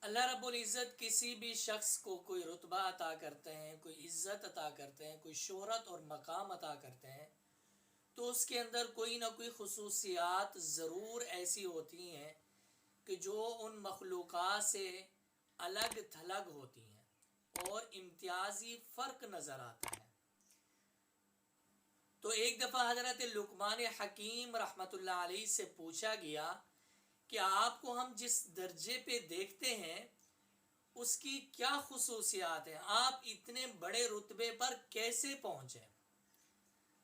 अल्लाह रब्बुल इज़्ज़त किसी भी शख्स को कोई रुतबा अता करते हैं, कोई इज़्ज़त अता करते हैं, कोई शोहरत और मकाम अता करते हैं, तो उसके अंदर कोई ना कोई खुसूसियात ज़रूर ऐसी होती हैं कि जो उन मखलूक़ात से अलग थलग होती हैं और इम्तियाज़ी फ़र्क नज़र आता है। तो एक दफ़ा हज़रत लुक़मान हकीम रहमतुल्लाह अलैहि से पूछा गया कि आपको हम जिस दर्जे पे देखते हैं उसकी क्या खुसूसियात हैं, आप इतने बड़े रुतबे पर कैसे पहुँचे।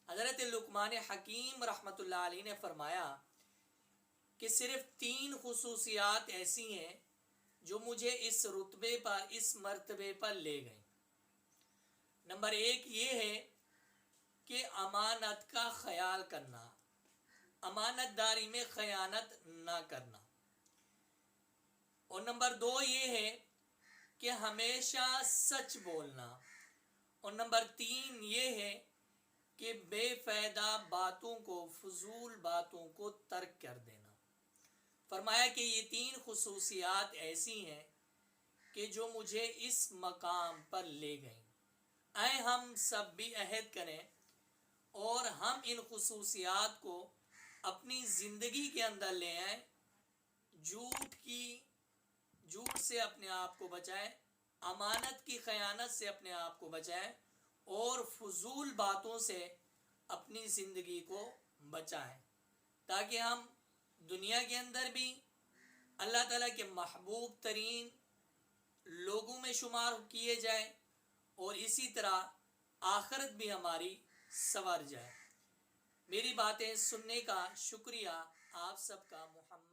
हज़रत लुक़मान हकीम रहमतुल्लाह अलैहि ने फरमाया कि सिर्फ़ 3 खुसूसियात ऐसी हैं जो मुझे इस रुतबे पर, इस मर्तबे पर ले गई। नंबर 1 ये है कि अमानत का ख्याल करना, अमानतदारी में ख़यानत ना करना। और नंबर 2 ये है कि हमेशा सच बोलना। और नंबर 3 ये है कि बेफ़ायदा बातों को, फजूल बातों को तर्क कर देना। फरमाया कि ये 3 खुसूसियात ऐसी हैं कि जो मुझे इस मकाम पर ले गईं। आए हम सब भी अहद करें और हम इन खुसूसियात को अपनी ज़िंदगी के अंदर ले आएँ। झूठ से अपने आप को बचाएं, अमानत की ख़यानत से अपने आप को बचाएं और फजूल बातों से अपनी ज़िंदगी को बचाएं, ताकि हम दुनिया के अंदर भी अल्लाह ताला के महबूब तरीन लोगों में शुमार किए जाएं और इसी तरह आखिरत भी हमारी संवर जाए। मेरी बातें सुनने का शुक्रिया आप सबका। मोहम्मद